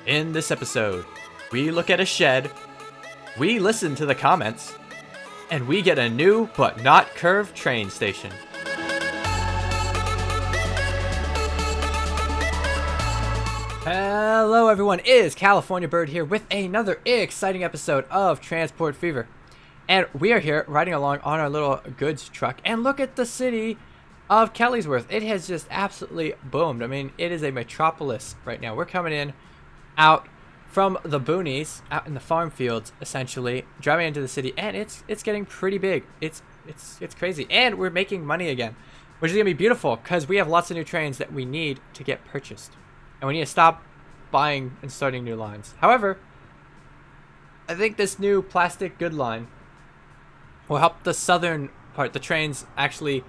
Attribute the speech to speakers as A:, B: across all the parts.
A: In this episode, we look at a shed, we listen to the comments, and we get a new but not curved train station. Hello everyone, it is California Bird here with another exciting episode of Transport Fever. And we are here riding along on our little goods truck, and look at the city of Kellysworth. It has just absolutely boomed. I mean, it is a metropolis right now. We're coming in out from the boonies, out in the farm fields, essentially, driving into the city, and it's getting pretty big. It's crazy, and we're making money again, which is gonna be beautiful because we have lots of new trains that we need to get purchased, and we need to stop buying and starting new lines. However, I think this new plastic good line will help the southern part, the trains, actually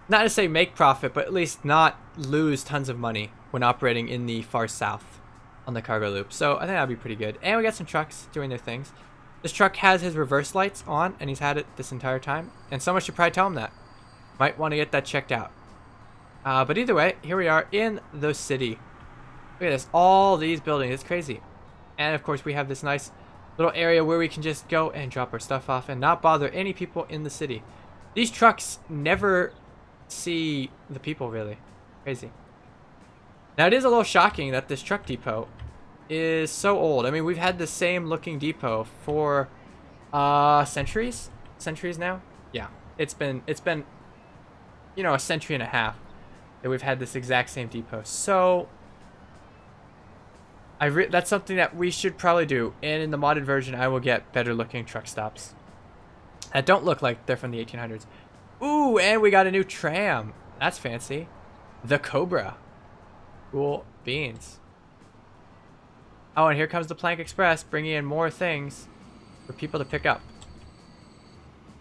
A: not to say make profit, but at least not lose tons of money when operating in the far south on the cargo loop. So I think that'll be pretty good. And we got some trucks doing their things. This truck has his reverse lights on, and he's had it this entire time. And someone should probably tell him that. Might want to get that checked out. But either way, here we are in the city. Look at this, all these buildings. It's crazy. And of course, we have this nice little area where we can just go and drop our stuff off and not bother any people in the city. These trucks never see the people, really. Crazy. Now, it is a little shocking that this truck depot is so old. I mean, we've had the same looking depot for centuries now. Yeah, it's been you know, a century and a half that we've had this exact same depot. So that's something that we should probably do, and in the modded version I will get better looking truck stops that don't look like they're from the 1800s. Ooh, and we got a new tram. That's fancy. The Cobra. Cool beans. Oh, and here comes the Plank Express, bringing in more things for people to pick up.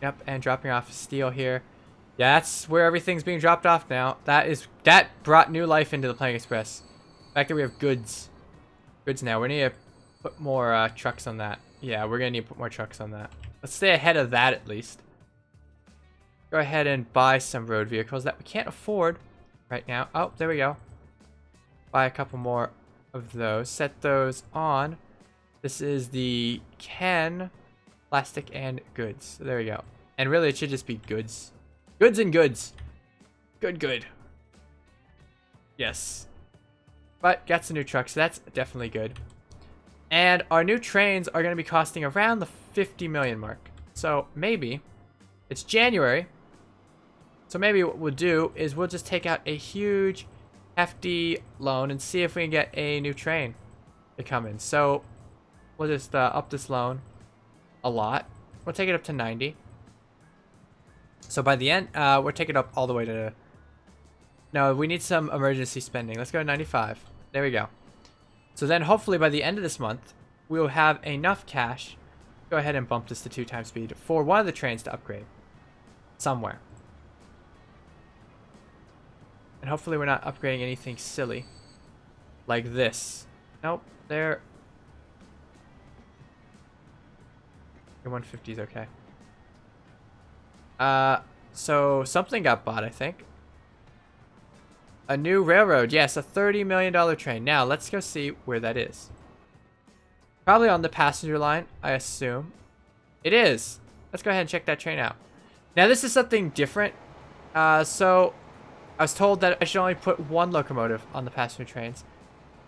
A: Yep, and dropping off steel here. Yeah, that's where everything's being dropped off now. That brought new life into the Plank Express. The fact that we have goods now. We need to put more trucks on that. Yeah, we're gonna need to put more trucks on that. Let's stay ahead of that at least. Go ahead and buy some road vehicles that we can't afford right now. Oh, there we go. Buy a couple more of those. Set those on. This is the Ken plastic and goods. So there we go. And really, it should just be goods. Goods and goods. Good. Yes. But got some new trucks, so that's definitely good. And our new trains are going to be costing around the 50 million mark. So maybe it's January. So maybe what we'll do is we'll just take out a huge, hefty loan and see if we can get a new train to come in. So we'll just up this loan a lot. We'll take it up to 90. So by the end, we'll take it up all the way to... No, we need some emergency spending. Let's go to 95. There we go. So then hopefully by the end of this month, we'll have enough cash. Go ahead and bump this to 2x speed for one of the trains to upgrade somewhere. And hopefully we're not upgrading anything silly like this. Nope, there. Your 150 is okay. So something got bought, I think. A new railroad. Yes, a $30 million train. Now, let's go see where that is. Probably on the passenger line, I assume. It is. Let's go ahead and check that train out. Now, this is something different. So I was told that I should only put one locomotive on the passenger trains.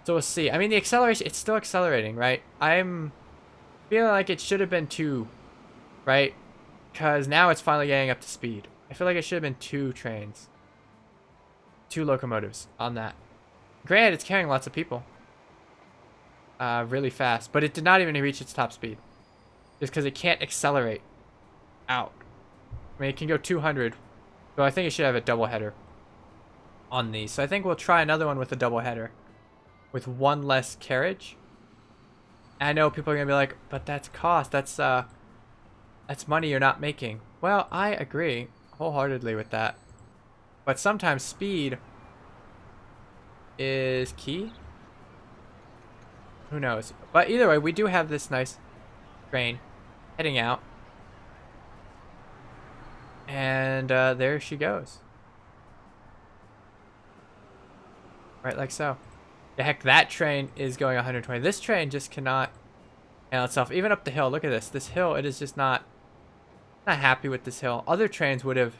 A: So we'll see. I mean, the acceleration, it's still accelerating, right? I'm feeling like it should have been two, right? Because now it's finally getting up to speed. I feel like it should have been two trains. Two locomotives on that. Granted, it's carrying lots of people. Really fast. But it did not even reach its top speed. Just because it can't accelerate out. I mean, it can go 200. So I think it should have a double header on these. So I think we'll try another one with a double header. With one less carriage. And I know people are going to be like, but that's cost. That's money you're not making. Well, I agree wholeheartedly with that. But sometimes speed is key. Who knows? But either way, we do have this nice train heading out. And there she goes. Right, like so. The heck, that train is going 120. This train just cannot handle itself. Even up the hill, look at this. This hill, it is just not happy with this hill. Other trains would have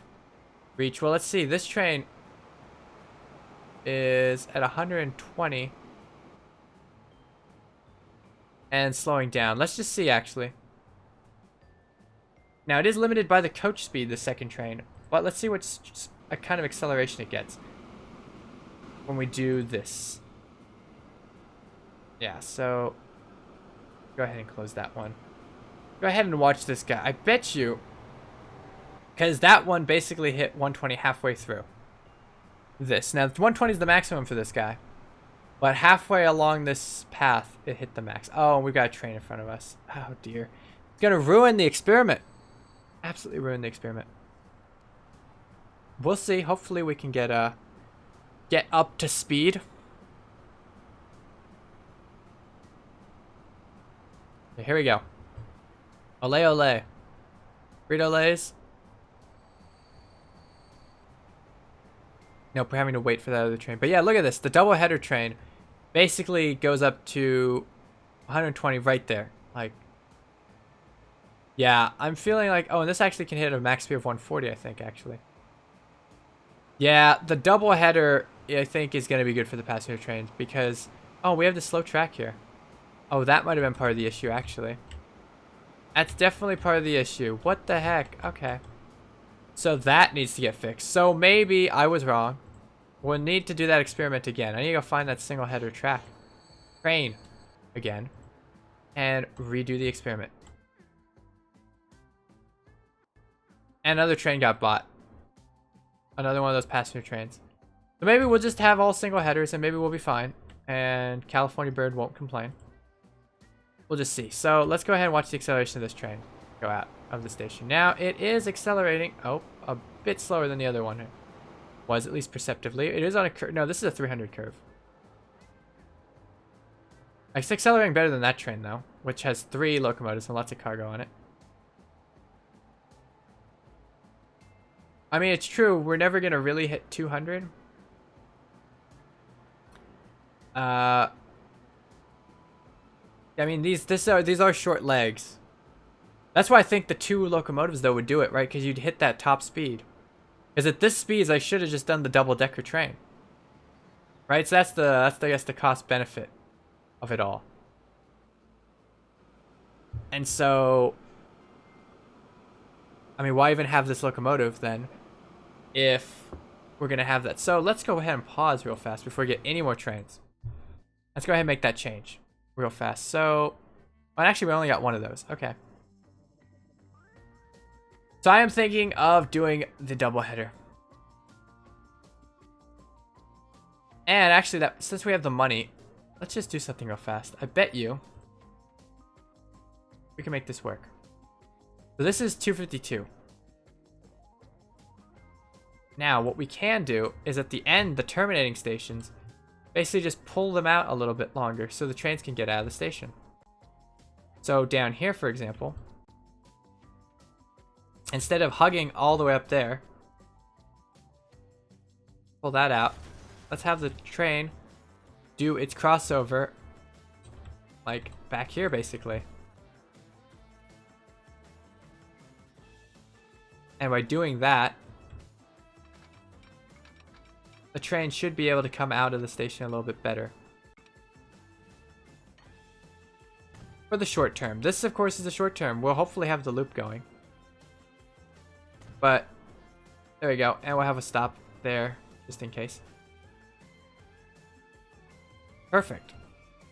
A: reached. Well, let's see. This train is at 120 and slowing down. Let's just see, actually. Now, it is limited by the coach speed, the second train. But let's see what a kind of acceleration it gets when we do this. Yeah, so go ahead and close that one. Go ahead and watch this guy. I bet you, because that one basically hit 120 halfway through this. Now, 120 is the maximum for this guy. But halfway along this path, it hit the max. Oh, and we've got a train in front of us. Oh, dear. It's going to ruin the experiment. Absolutely ruin the experiment. We'll see. Hopefully we can get up to speed. Okay, here we go. Ole ole. Frito-Lays. Nope, we're having to wait for that other train. But yeah, look at this. The double header train basically goes up to 120 right there. Like, yeah, I'm feeling like, oh, and this actually can hit a max speed of 140, I think, actually. Yeah, the double header, I think, is going to be good for the passenger trains because, oh, we have the slow track here. Oh, that might have been part of the issue, actually. That's definitely part of the issue. What the heck? Okay. So that needs to get fixed. So maybe I was wrong. We'll need to do that experiment again. I need to go find that single header track. Train. Again. And redo the experiment. And another train got bought. Another one of those passenger trains. So maybe we'll just have all single headers and maybe we'll be fine. And California Bird won't complain. We'll just see. So let's go ahead and watch the acceleration of this train go out of the station. Now it is accelerating. Oh, a bit slower than the other one was, at least perceptively. It is on a curve. No, this is a 300 curve. It's accelerating better than that train though, which has 3 locomotives and lots of cargo on it. I mean, it's true. We're never gonna really hit 200. I mean, these are short legs. That's why I think the 2 locomotives though would do it, right? Because you'd hit that top speed. Because at this speed, I should have just done the double-decker train, right? So that's I guess the cost benefit of it all. And so, I mean, why even have this locomotive then, if we're gonna have that? So let's go ahead and pause real fast before we get any more trains. Let's go ahead and make that change real fast. So, well, actually, we only got one of those. Okay. So I am thinking of doing the double header. And actually, since we have the money, let's just do something real fast. I bet you we can make this work. So this is 252. Now, what we can do is at the end, the terminating stations, basically just pull them out a little bit longer so the trains can get out of the station. So down here, for example, instead of hugging all the way up there, pull that out. Let's have the train do its crossover like back here, basically. And by doing that, the train should be able to come out of the station a little bit better. For the short term. This, of course, is the short term. We'll hopefully have the loop going. But, there we go. And we'll have a stop there, just in case. Perfect.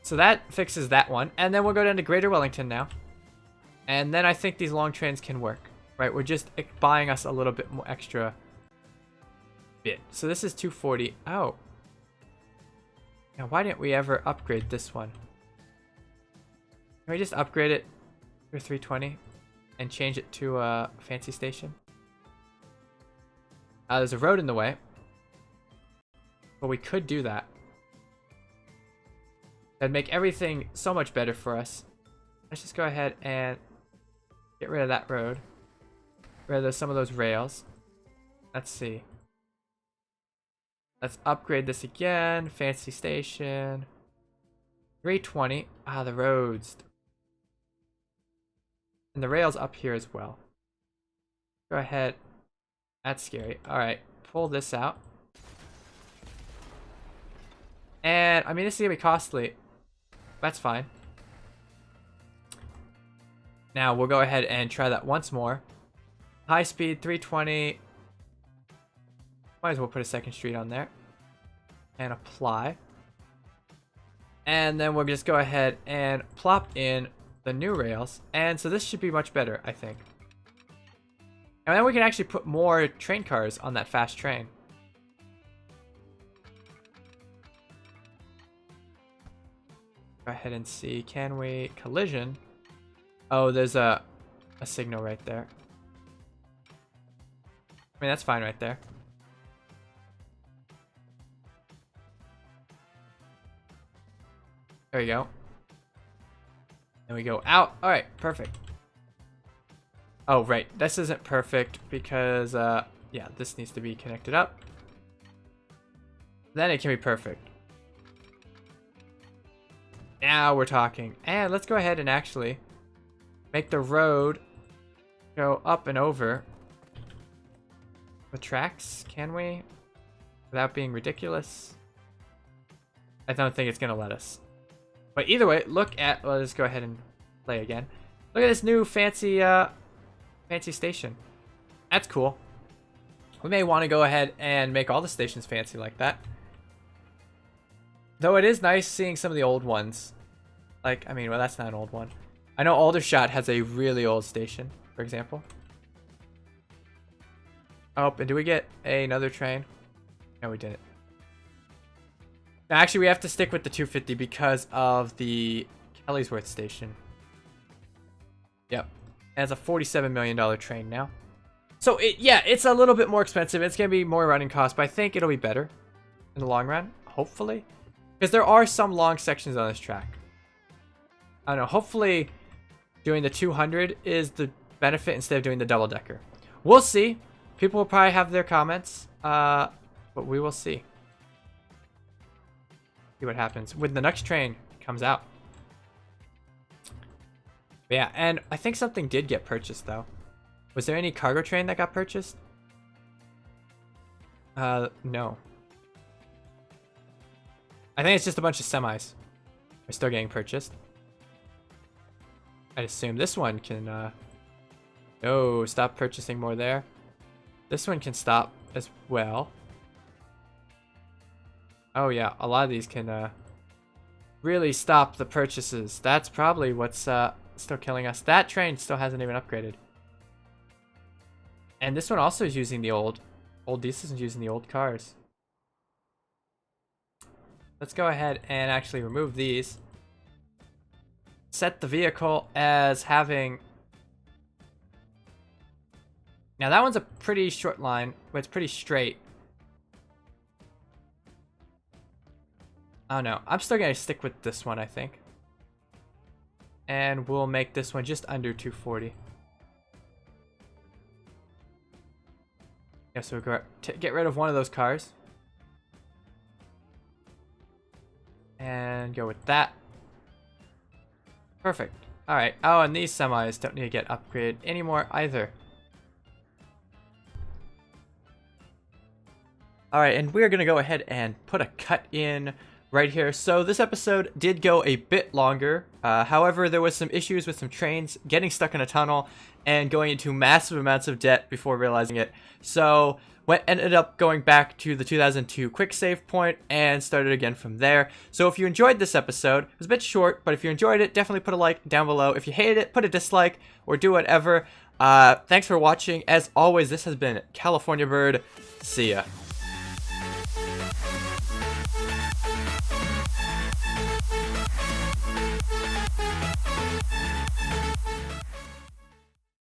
A: So that fixes that one. And then we'll go down to Greater Wellington now. And then I think these long trains can work. Right, we're just buying us a little bit more extra bit. So this is 240. Oh. Now, why didn't we ever upgrade this one? Can we just upgrade it to 320 and change it to a fancy station? There's a road in the way, but we could do that. That'd make everything so much better for us. Let's just go ahead and get rid of that road. Rid of some of those rails. Let's see. Let's upgrade this again. Fancy station. 320. Ah, the roads. And the rails up here as well. Go ahead. That's scary. Alright, pull this out. And, I mean, this is going to be costly. That's fine. Now, we'll go ahead and try that once more. High speed, 320. Might as well put a second street on there. And apply. And then we'll just go ahead and plop in the new rails. And so this should be much better, I think. And then we can actually put more train cars on that fast train. Go ahead and see. Can we collision? Oh, there's a signal right there. I mean, that's fine right there. There we go. Then we go out. All right, perfect. Oh, right. This isn't perfect because, yeah, this needs to be connected up. Then it can be perfect. Now we're talking. And let's go ahead and actually make the road go up and over the tracks. Can we? Without being ridiculous? I don't think it's going to let us. But either way, look at... Well, let's go ahead and play again. Look at this new fancy station. That's cool. We may want to go ahead and make all the stations fancy like that. Though it is nice seeing some of the old ones. Like, I mean, well, that's not an old one. I know Aldershot has a really old station, for example. Oh, and do we get another train? No, we didn't. Now, actually, we have to stick with the 250 because of the Kellysworth station. Yep. And it's a $47 million train now. So, yeah, it's a little bit more expensive. It's going to be more running costs, but I think it'll be better in the long run, hopefully. Because there are some long sections on this track. I don't know, hopefully doing the 200 is the benefit instead of doing the double-decker. We'll see. People will probably have their comments, but we will see. See what happens when the next train comes out. But yeah, and I think something did get purchased, though. Was there any cargo train that got purchased? No. I think it's just a bunch of semis. They're still getting purchased. I'd assume this one can, no, stop purchasing more there. This one can stop as well. Oh yeah, a lot of these can, really stop the purchases. That's probably what's, still killing us. That train still hasn't even upgraded. And this one also is using the old diesels and using the old cars. Let's go ahead and actually remove these. Set the vehicle as having... Now that one's a pretty short line, but it's pretty straight. Oh no, I'm still gonna stick with this one, I think. And we'll make this one just under 240. Yeah, so we'll get rid of one of those cars. And go with that. Perfect. Alright. Oh, and these semis don't need to get upgraded anymore either. Alright, and we're going to go ahead and put a cut in right here. So this episode did go a bit longer. However, there was some issues with some trains getting stuck in a tunnel and going into massive amounts of debt before realizing it. So ended up going back to the 2002 quick save point and started again from there. So if you enjoyed this episode, it was a bit short, but if you enjoyed it, definitely put a like down below. If you hated it, put a dislike or do whatever. Thanks for watching. As always, this has been California Bird. See ya.